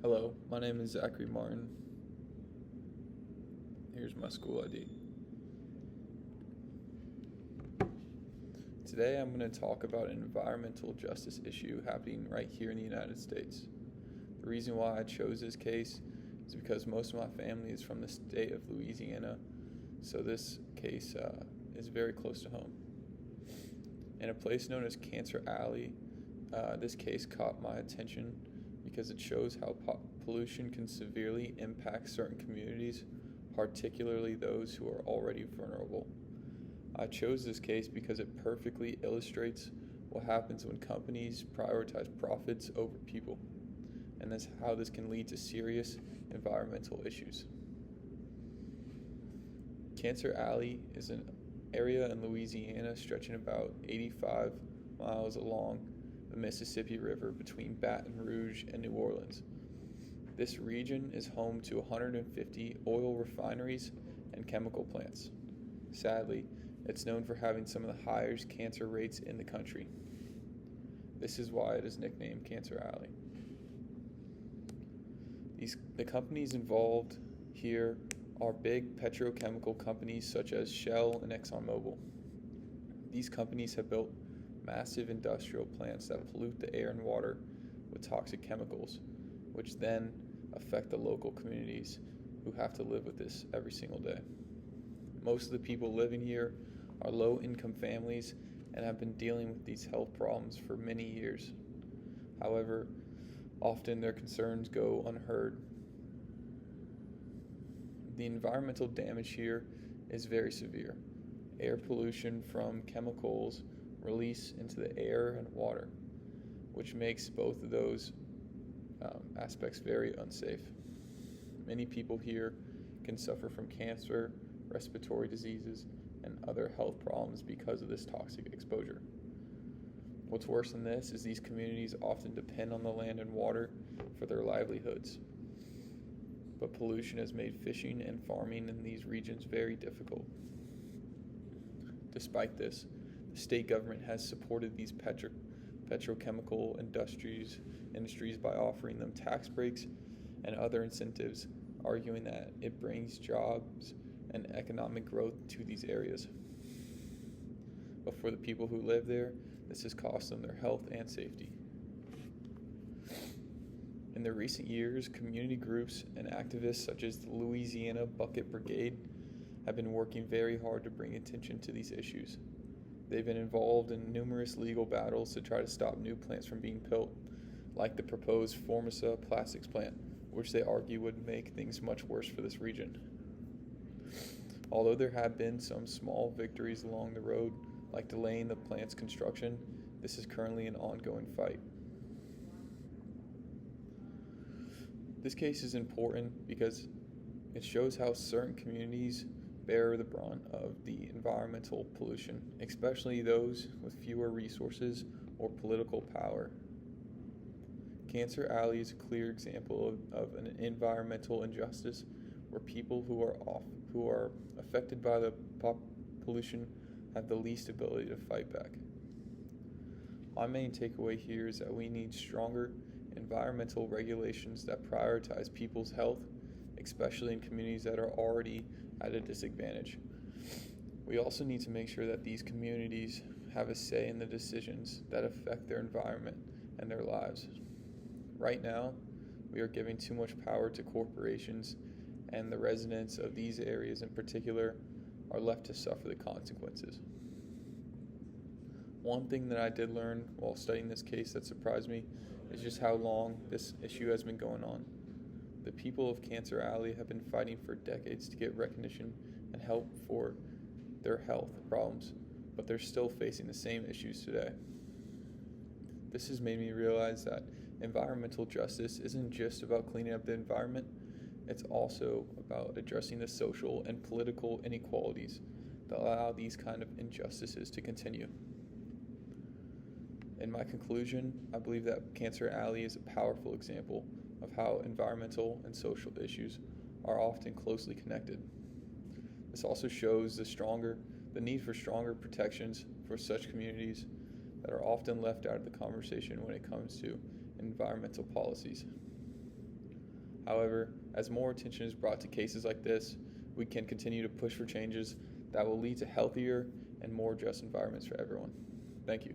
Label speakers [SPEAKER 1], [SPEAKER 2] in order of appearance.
[SPEAKER 1] Hello, my name is Zachary Martin. Here's my school ID. Today I'm going to talk about an environmental justice issue happening right here in the United States. The reason why I chose this case is because most of my family is from the state of Louisiana, so this case is very close to home. In a place known as Cancer Alley, this case caught my attention because it shows how pollution can severely impact certain communities, particularly those who are already vulnerable. I chose this case because it perfectly illustrates what happens when companies prioritize profits over people, and that's how this can lead to serious environmental issues. Cancer Alley is an area in Louisiana stretching about 85 miles along the Mississippi River between Baton Rouge and New Orleans. This region is home to 150 oil refineries and chemical plants. Sadly, it's known for having some of the highest cancer rates in the country. This is why it is nicknamed Cancer Alley. The companies involved here are big petrochemical companies such as Shell and ExxonMobil. These companies have built massive industrial plants that pollute the air and water with toxic chemicals, which then affect the local communities who have to live with this every single day. Most of the people living here are low-income families and have been dealing with these health problems for many years. However, often their concerns go unheard. The environmental damage here is very severe. Air pollution from chemicals release into the air and water, which makes both of those aspects very unsafe. Many people here can suffer from cancer, respiratory diseases, and other health problems because of this toxic exposure. What's worse than this is these communities often depend on the land and water for their livelihoods. But pollution has made fishing and farming in these regions very difficult. Despite this, the state government has supported these petrochemical industries by offering them tax breaks and other incentives, arguing that it brings jobs and economic growth to these areas. But for the people who live there, this has cost them their health and safety. In the recent years, community groups and activists such as the Louisiana Bucket Brigade have been working very hard to bring attention to these issues. They've been involved in numerous legal battles to try to stop new plants from being built, like the proposed Formosa plastics plant, which they argue would make things much worse for this region. Although there have been some small victories along the road, like delaying the plant's construction, this is currently an ongoing fight. This case is important because it shows how certain communities bear the brunt of the environmental pollution, especially those with fewer resources or political power. Cancer Alley is a clear example of an environmental injustice where people who are affected by the pollution have the least ability to fight back. My main takeaway here is that we need stronger environmental regulations that prioritize people's health, especially in communities that are already at a disadvantage. We also need to make sure that these communities have a say in the decisions that affect their environment and their lives. Right now, we are giving too much power to corporations, and the residents of these areas in particular are left to suffer the consequences. One thing that I did learn while studying this case that surprised me is just how long this issue has been going on. The people of Cancer Alley have been fighting for decades to get recognition and help for their health problems, but they're still facing the same issues today. This has made me realize that environmental justice isn't just about cleaning up the environment, it's also about addressing the social and political inequalities that allow these kind of injustices to continue. In my conclusion, I believe that Cancer Alley is a powerful example of how environmental and social issues are often closely connected. This also shows the need for stronger protections for such communities that are often left out of the conversation when it comes to environmental policies. However, as more attention is brought to cases like this, we can continue to push for changes that will lead to healthier and more just environments for everyone. Thank you.